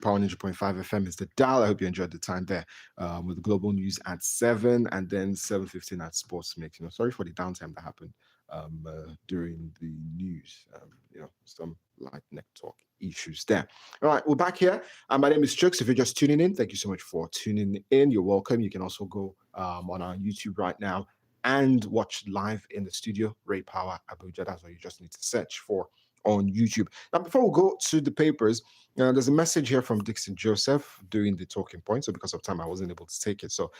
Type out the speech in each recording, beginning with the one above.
Power 90.5 FM is the dial. I hope you enjoyed the time there with the global news at 7 and then 7:15 at Sports Mix. Sorry for the downtime that happened during the news. Some light network issues there. All right, we're back here. My name is Chooks. If you're just tuning in, thank you so much for tuning in. You're welcome. You can also go on our YouTube right now and watch live in the studio, Raypower Abuja. That's what you just need to search for on YouTube. Now, before we go to the papers, there's a message here from Dixon Joseph doing the talking point. So because of time, I wasn't able to take it. So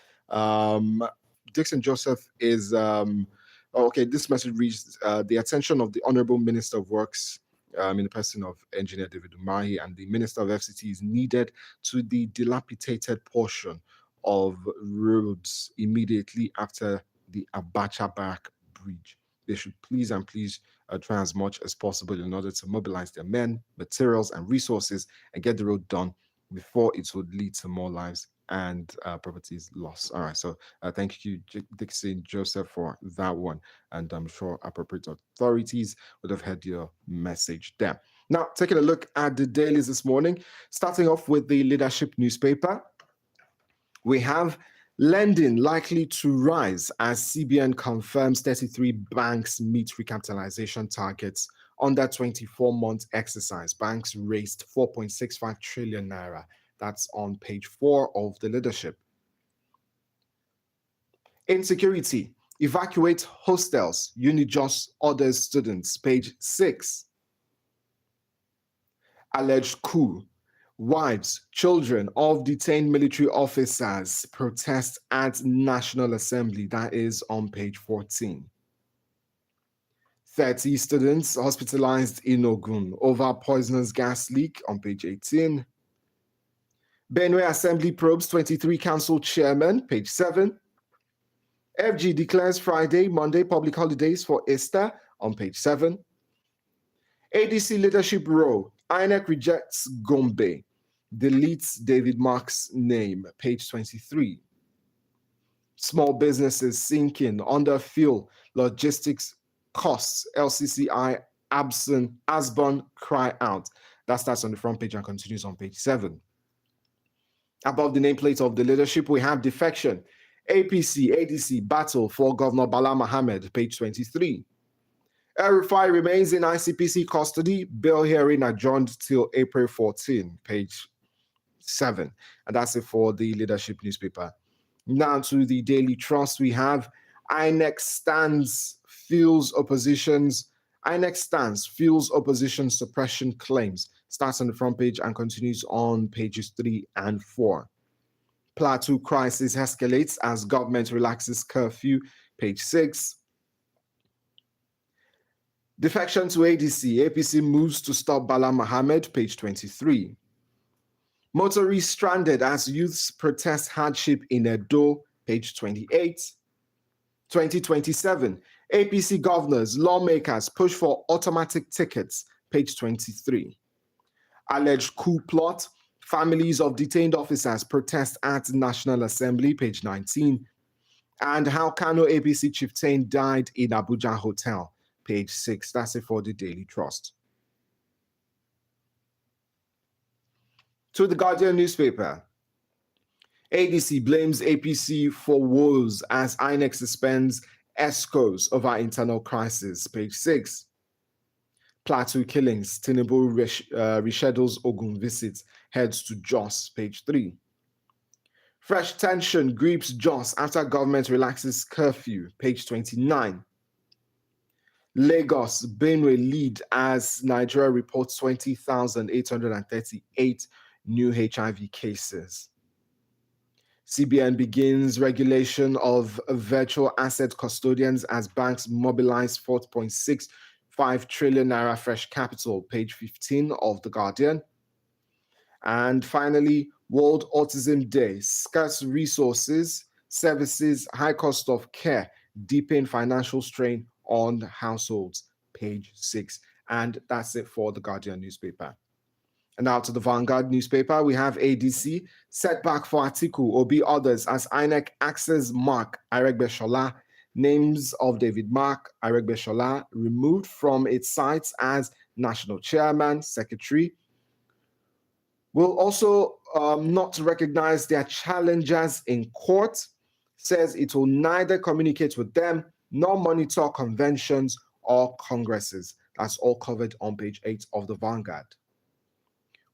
Dixon Joseph is, okay, this message reads the attention of the Honorable Minister of Works in the person of Engineer David Umahi and the Minister of FCT is needed to the dilapidated portion of roads immediately after the Abacha Barrack Bridge. They should please try as much as possible in order to mobilize their men, materials, and resources and get the road done before it would lead to more lives and properties lost. All right, so thank you, Dixon Joseph, for that one. And I'm sure appropriate authorities would have heard your message there. Now, taking a look at the dailies this morning, starting off with the Leadership newspaper, we have lending likely to rise as CBN confirms 33 banks meet recapitalization targets under 24-month exercise. Banks raised 4.65 trillion naira. That's on page 4 of the Leadership. Insecurity. Evacuate hostels. Unijust orders students. Page 6. Alleged coup. Wives, children of detained military officers protest at National Assembly. That is on page 14. 30 students hospitalized in Ogun over poisonous gas leak on page 18. Benue Assembly probes 23 council chairmen, page 7. FG declares Friday, Monday public holidays for Easter on page 7. ADC leadership role, INEC rejects Gombe, deletes David Mark's name, page 23. Small businesses sinking under fuel, logistics costs, LCCI, Asbon cry out. That starts on the front page and continues on page 7. Above the nameplate of the Leadership, we have defection. APC, ADC battle for Governor Bala Mohammed, page 23. El-Rufai remains in ICPC custody, bail hearing adjourned till April 14, page 7. And that's it for the Leadership newspaper. Now to the Daily Trust, we have INEC fuels opposition suppression claims. Starts on the front page and continues on pages 3 and 4. Plateau crisis escalates as government relaxes curfew, page 6. Defection to ADC, APC moves to stop Bala Mohammed, page 23. Motorists stranded as youths protest hardship in Edo, page 28. 2027, APC governors, lawmakers push for automatic tickets, page 23. Alleged coup plot, families of detained officers protest at National Assembly, page 19. And how Kano APC chieftain died in Abuja hotel, page 6. That's it for the Daily Trust. To the Guardian newspaper. ADC blames APC for woes as INEC suspends ESCOs over internal crisis, page 6. Plateau killings, Tinubu reschedules Ogun visits, heads to Jos, page 3. Fresh tension grips Jos after government relaxes curfew, page 29. Lagos, Benue lead as Nigeria reports 20,838 new HIV cases. CBN begins regulation of virtual asset custodians as banks mobilize 4.65 trillion naira fresh capital, page 15 of The Guardian. And finally, World Autism Day, scarce resources, services, high cost of care, deepen financial strain on households, page 6. And that's it for The Guardian newspaper. And now to the Vanguard newspaper, we have ADC, setback for Atiku, Obi others as INEC axes Mark Aregbesola, names of David Mark Aregbesola removed from its sites as national chairman, secretary. will also not recognize their challengers in court, says it will neither communicate with them nor monitor conventions or congresses. That's all covered on page 8 of the Vanguard.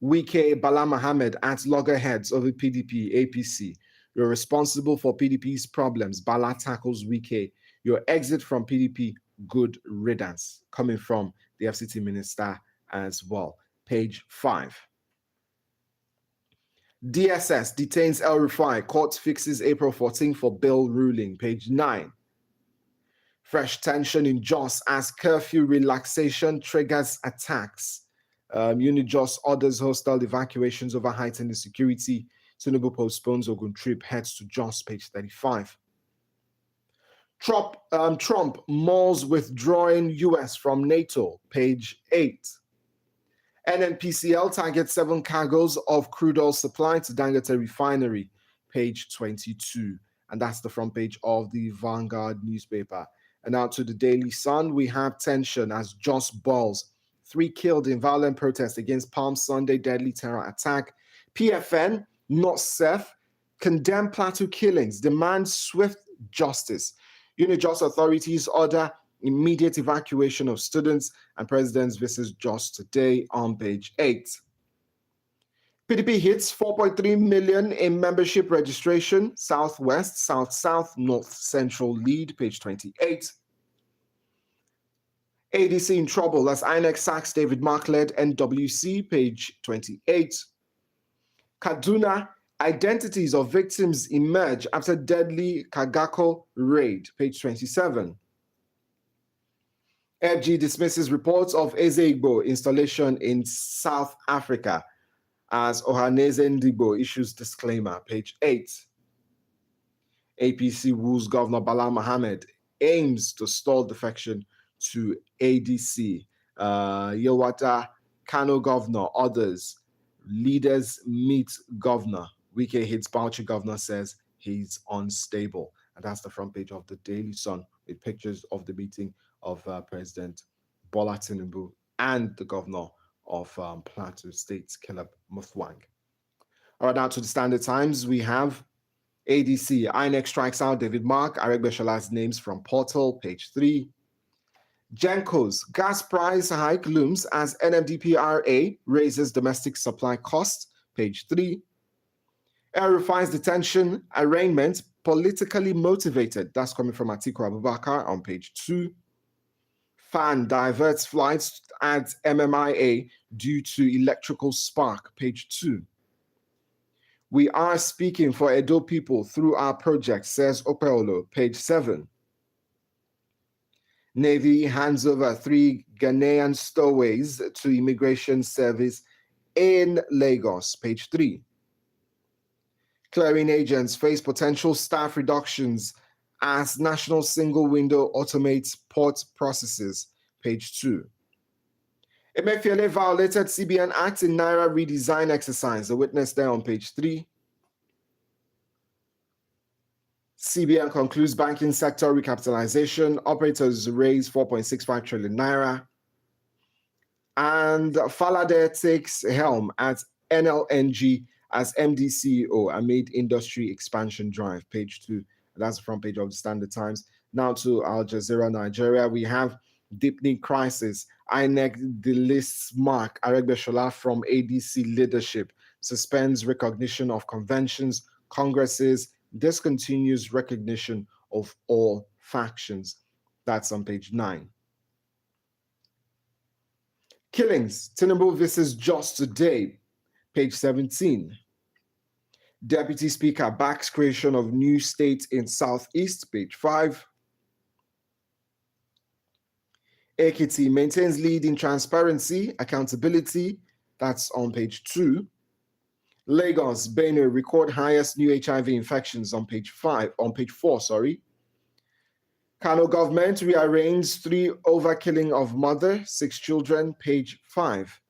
Wike Bala Mohammed at loggerheads over PDP, APC. You're responsible for PDP's problems. Bala tackles Wike. Your exit from PDP, good riddance. Coming from the FCT minister as well. Page 5. DSS detains El Rufai. Court fixes April 14 for bail ruling. Page 9. Fresh tension in Jos as curfew relaxation triggers attacks. Unijos orders hostile evacuations over heightened insecurity. Tinubu postpones Ogun trip, heads to Jos, page 35. Trump mauls withdrawing US from NATO, page 8. NNPCL targets 7 cargoes of crude oil supply to Dangote refinery, page 22. And that's the front page of the Vanguard newspaper. And now to the Daily Sun, we have tension as Jos balls. 3 killed in violent protest against Palm Sunday deadly terror attack. PFN, not Seth, condemn Plateau killings, demand swift justice. Unijos authorities order immediate evacuation of students, and President's visits Jos today on page 8. PDP hits 4.3 million in membership registration. Southwest, South-South, North-Central lead, page 28. ADC in trouble as INEC sacks David Mark-led NWC, page 28. Kaduna, identities of victims emerge after deadly Kagako raid, page 27. FG dismisses reports of Eze-Igbo installation in South Africa as Ohaneze Ndigbo issues disclaimer, page 8. APC woos Governor Bala Mohammed, aims to stall defection to ADC. Yewata, Kano governor, others. Leaders meet governor. Wike hits Bauchi governor, says he's unstable. And that's the front page of the Daily Sun with pictures of the meeting of President Bola Tinubu and the governor of Plateau State, Caleb Mutfwang. All right, now to the Standard Times, we have ADC. INEC strikes out David Mark, Aregbesol's names from portal, page 3. Genco's gas price hike looms as NMDPRA raises domestic supply cost, page 3. El Rufai's detention arraignment politically motivated. That's coming from Atiku Abubakar on page 2. Fan diverts flights at MMIA due to electrical spark, page 2. We are speaking for Edo people through our project, says Opeolo, page 7. Navy hands over 3 Ghanaian stowaways to Immigration Service in Lagos, page 3. Clearing agents face potential staff reductions as National Single Window automates port processes, page 2. Emefiele violated CBN Act in Naira redesign exercise, a witness there on page 3. CBN concludes banking sector recapitalization. Operators raise 4.65 trillion naira. And Falade takes helm at NLNG as MD CEO amid industry expansion drive, page 2. That's the front page of the Standard Times. Now to Al Jazeera, Nigeria. We have deepening crisis. INEC delists Mark Aregbesola from ADC leadership, suspends recognition of conventions, congresses, discontinues recognition of all factions. That's on page 9. Killings. Tinubu visits Jos today, page 17. Deputy Speaker backs creation of new state in Southeast, page 5. Ekiti maintains lead in transparency, accountability, that's on page 2. Lagos, Benue record highest new HIV infections on page 4. Kano government rearranges 3 overkilling of mother, 6 children, page 5.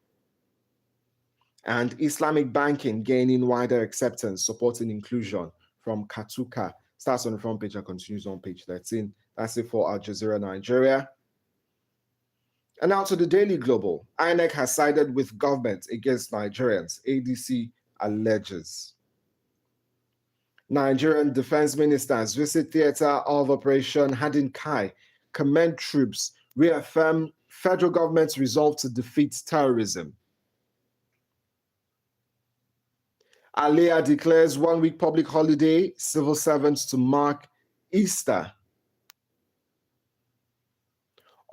And Islamic banking gaining wider acceptance, supporting inclusion from Katuka. Starts on the front page and continues on page 13. That's it for Al Jazeera, Nigeria. And now to the Daily Global. INEC has sided with government against Nigerians, ADC alleges. Nigerian defense ministers visit theater of Operation Hadin Kai, commend troops, reaffirm federal government's resolve to defeat terrorism. Aliyah declares 1 week public holiday, civil servants to mark Easter.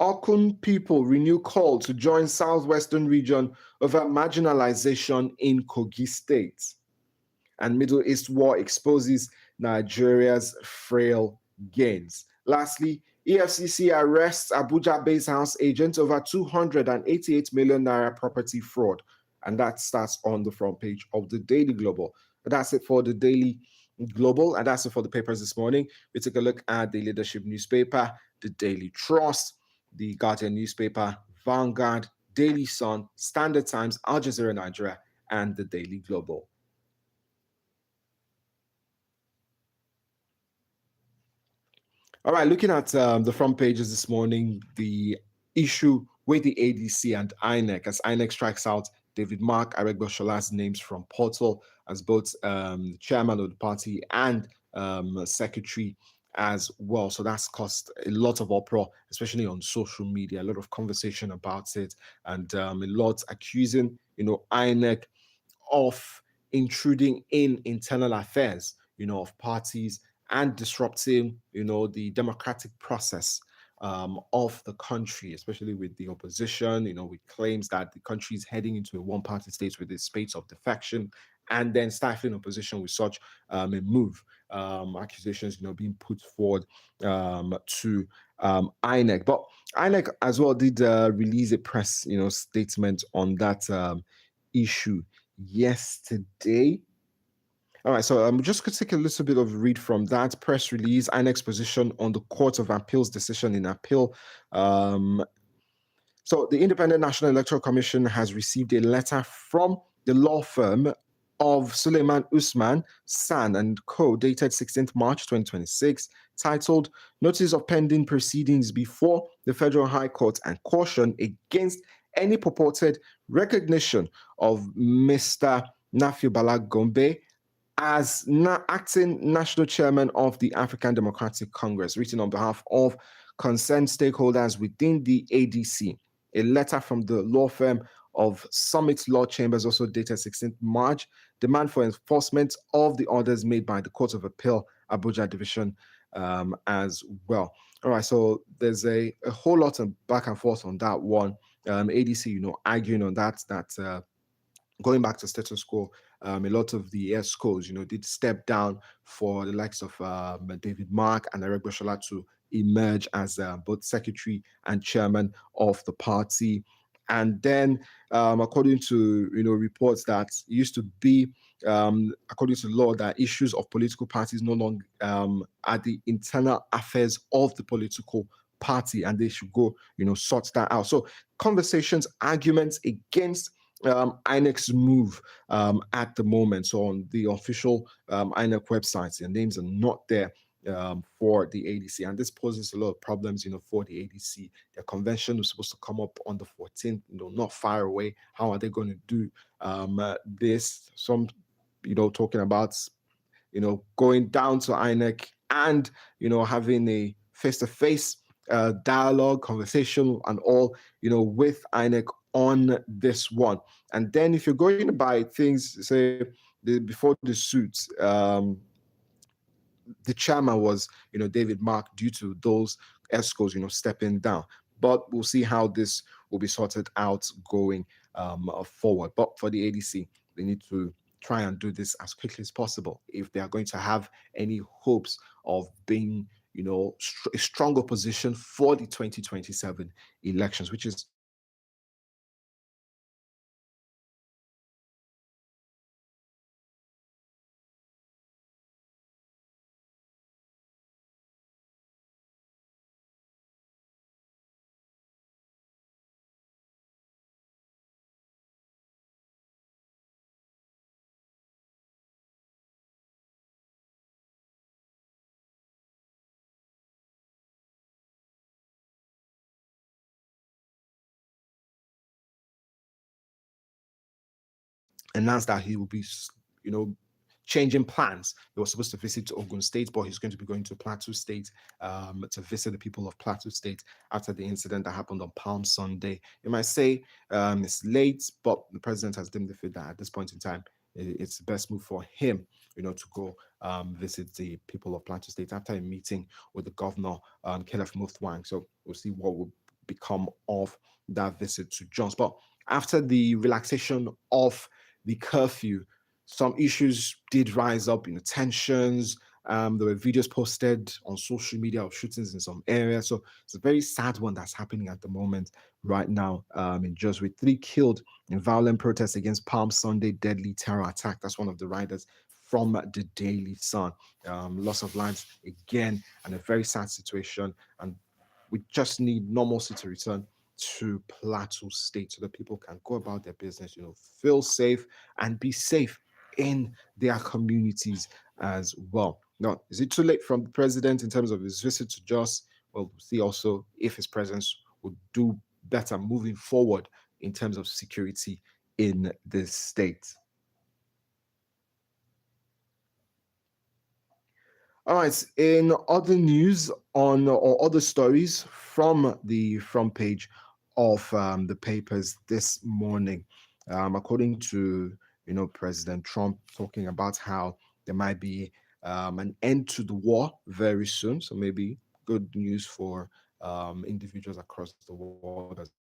Okun people renew call to join Southwestern region over marginalization in Kogi State. And Middle East war exposes Nigeria's frail gains. Lastly, EFCC arrests Abuja-based house agent over 288 million naira property fraud. And that starts on the front page of the Daily Global. But that's it for the Daily Global, and that's it for the papers this morning. We take a look at the leadership newspaper, the Daily Trust, the Guardian newspaper, Vanguard, Daily Sun, Standard Times, Al Jazeera Nigeria, and the Daily Global. All right, looking at the front pages this morning, the issue with the ADC and INEC, as INEC strikes out David Mark, Aregbesol's names from portal as both chairman of the party and secretary as well. So that's caused a lot of uproar, especially on social media, a lot of conversation about it, and a lot accusing, INEC of intruding in internal affairs, of parties and disrupting, the democratic process of the country, especially with the opposition, with claims that the country is heading into a one-party state with a space of defection, and then stifling opposition with such a move. Accusations, being put forward to INEC. But INEC as well did release a press, statement on that issue yesterday. All right, so I'm just going to take a little bit of read from that press release. INEC's position on the Court of Appeal's decision in appeal. So the Independent National Electoral Commission has received a letter from the law firm of Suleiman Usman, San and Co., dated 16th March 2026, titled Notice of Pending Proceedings Before the Federal High Court and Caution Against Any Purported Recognition of Mr. Nafi Bala Gombe as acting national chairman of the African Democratic Congress, written on behalf of concerned stakeholders within the ADC. A letter from the law firm of Summit Law Chambers, also dated 16th March, demand for enforcement of the orders made by the Court of Appeal, Abuja Division, as well. All right, so there's a whole lot of back and forth on that one. ADC, arguing on that going back to status quo, a lot of the ESCOs, did step down for the likes of David Mark and Aregbesola to emerge as both secretary and chairman of the party. And then, according to reports that used to be, according to law, that issues of political parties no longer are the internal affairs of the political party, and they should go, sort that out. So, conversations, arguments against INEC's move at the moment. So on the official INEC website, their names are not there for the ADC, and this poses a lot of problems, for the ADC. Their convention was supposed to come up on the 14th, not far away. How are they going to do this? Some, talking about, going down to INEC and, having a face-to-face dialogue, conversation, and all, with INEC on this one. And then if you're going to buy things, say, before the suit, the chairman was, David Mark, due to those ESCOs, stepping down. But we'll see how this will be sorted out going forward. But for the ADC, they need to try and do this as quickly as possible if they are going to have any hopes of being, a stronger position for the 2027 elections, which is announced that he will be, you know, changing plans. He was supposed to visit Ogun State, but he's going to be going to Plateau State to visit the people of Plateau State after the incident that happened on Palm Sunday. You might say it's late, but the president has deemed the fit that at this point in time, it's the best move for him, to go visit the people of Plateau State after a meeting with the governor, Caleb Muthwang. So we'll see what will become of that visit to Jones. But after the relaxation of the curfew, some issues did rise up, tensions. There were videos posted on social media of shootings in some areas. So it's a very sad one that's happening at the moment right now in Jos, with 3 killed in violent protests against Palm Sunday deadly terror attack. That's one of the writers from the Daily Sun. Loss of lives again, and a very sad situation. And we just need normalcy to return to Plateau State so that people can go about their business, feel safe and be safe in their communities as well. Now, is it too late from the president in terms of his visit to Jos? Well, we'll see also if his presence would do better moving forward in terms of security in this state. All right. In other news on or other stories from the front page of the papers this morning, according to President Trump talking about how there might be an end to the war very soon. So maybe good news for individuals across the world as well.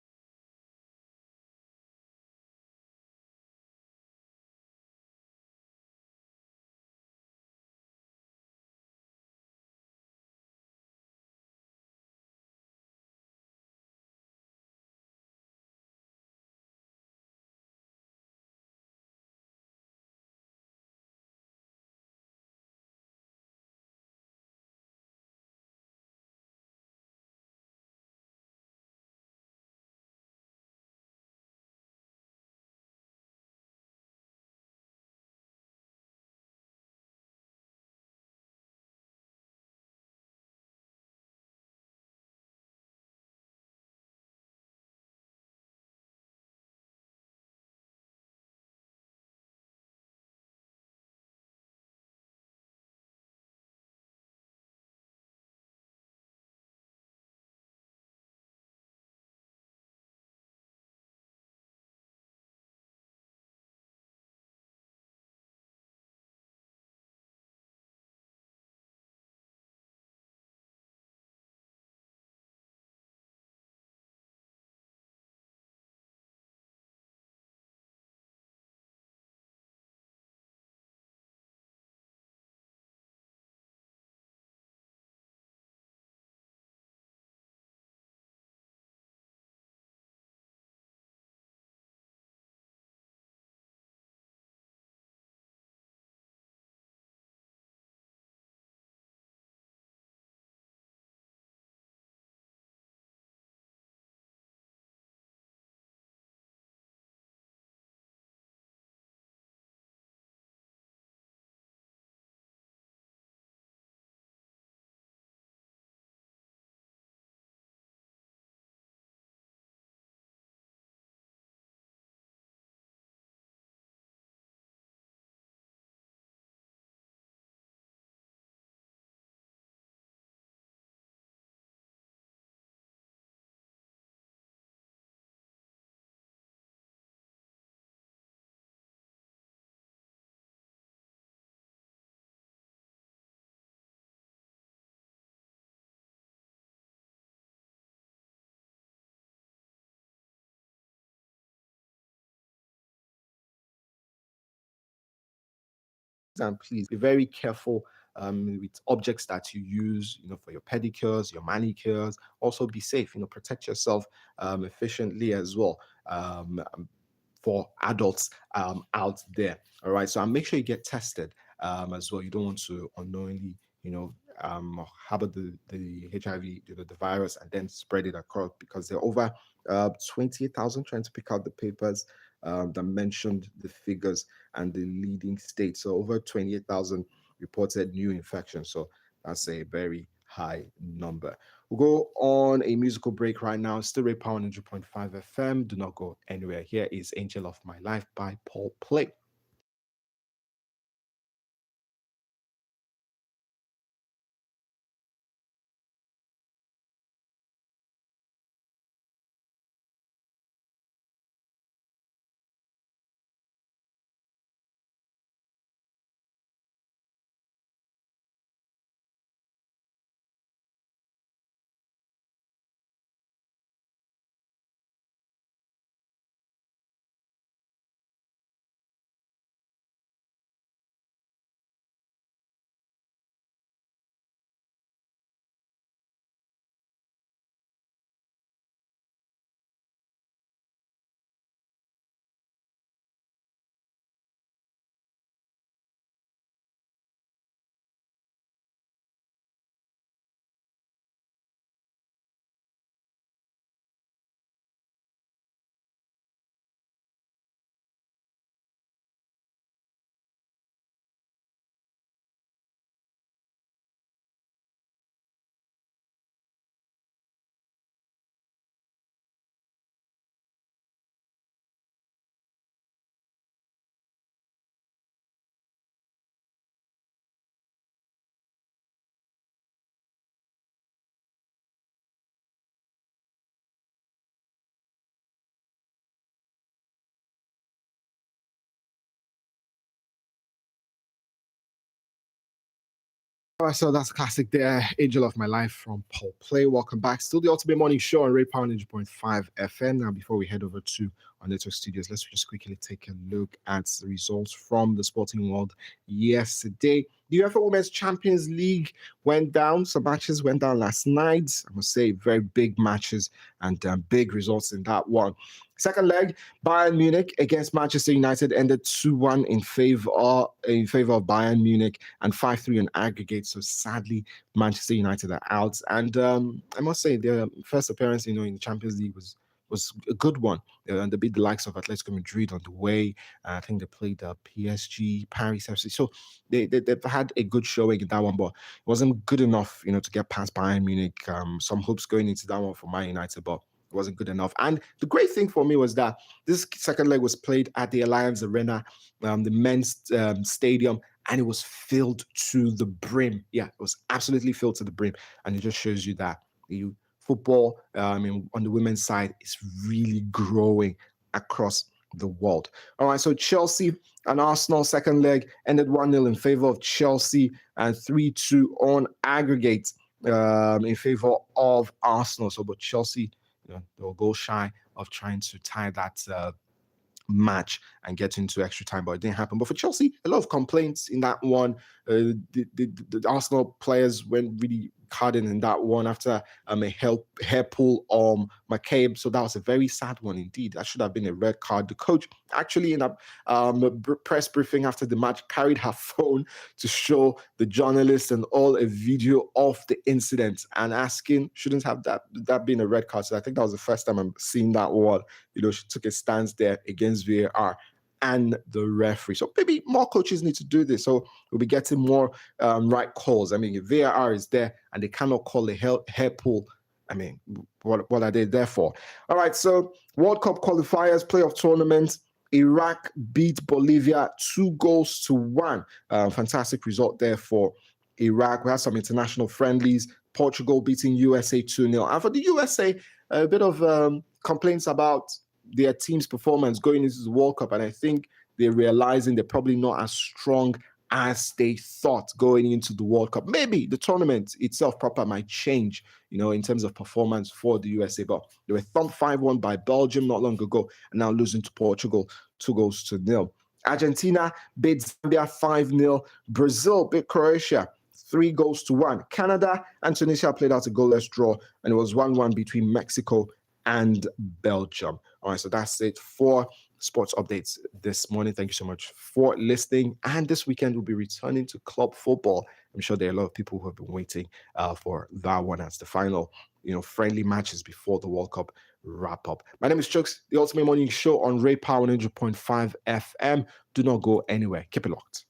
And please be very careful with objects that you use, for your pedicures, your manicures. Also, be safe. Protect yourself efficiently as well. For adults out there. All right. So, and make sure you get tested as well. You don't want to unknowingly, harbor the HIV, the virus, and then spread it across, because there are over 28,000, trying to pick out the papers that mentioned the figures and the leading states. So over 28,000 reported new infections. So that's a very high number. We'll go on a musical break right now. Still Raypower 100.5 FM. Do not go anywhere. Here is Angel of My Life by Paul Play. All right, so that's classic there. Angel of My Life from Paul Play. Welcome back. Still the Ultimate Morning Show on Raypower 100.5 FM. Now, before we head over to our network studios, let's just quickly take a look at the results from the sporting world yesterday. The UEFA Women's Champions League went down. Some matches went down last night. I must say, very big matches and big results in that one. Second leg, Bayern Munich against Manchester United ended 2-1 in favor of Bayern Munich and 5-3 in aggregate. So sadly, Manchester United are out. And I must say, their first appearance, in the Champions League was a good one. And they beat the likes of Atletico Madrid on the way. I think they played PSG, Paris FC. So they've had a good showing in that one, but it wasn't good enough, to get past Bayern Munich. Some hopes going into that one for Man United, but it wasn't good enough. And the great thing for me was that this second leg was played at the Allianz Arena, the men's stadium, and it was filled to the brim. Yeah, it was absolutely filled to the brim. And it just shows you that football on the women's side is really growing across the world. All right, so Chelsea and Arsenal second leg ended 1-0 in favor of Chelsea and 3-2 on aggregate in favor of Arsenal. So, but Chelsea, they will go shy of trying to tie that match and get into extra time, but it didn't happen. But for Chelsea, a lot of complaints in that one. The Arsenal players went really hard in that one after a hair pull on McCabe. So that was a very sad one indeed. That should have been a red card. The coach actually in a press briefing after the match carried her phone to show the journalists and all a video of the incident and asking, shouldn't have that been a red card? So I think that was the first time I'm seeing that one. She took a stance there against VAR and the referee. So maybe more coaches need to do this. So we'll be getting more right calls. I mean, if VAR is there and they cannot call a hair pull, I mean, what are they there for? All right, so World Cup qualifiers, playoff tournament. Iraq beat Bolivia 2-1. Fantastic result there for Iraq. We had some international friendlies. Portugal beating USA 2-0. And for the USA, a bit of complaints about their team's performance going into the World Cup. And I think they're realizing they're probably not as strong as they thought going into the World Cup. Maybe the tournament itself proper might change, in terms of performance for the USA. But they were thumped 5-1 by Belgium not long ago and now losing to Portugal 2-0. Argentina beat Zambia 5-0. Brazil beat Croatia 3-1. Canada and Tunisia played out a goalless draw, and it was 1-1 between Mexico and Belgium. All right, so that's it for sports updates this morning. Thank you so much for listening. And this weekend, we'll be returning to club football. I'm sure there are a lot of people who have been waiting for that one as the final, friendly matches before the World Cup wrap up. My name is Chooks, the Ultimate Morning Show on Raypower 100.5 FM. Do not go anywhere. Keep it locked.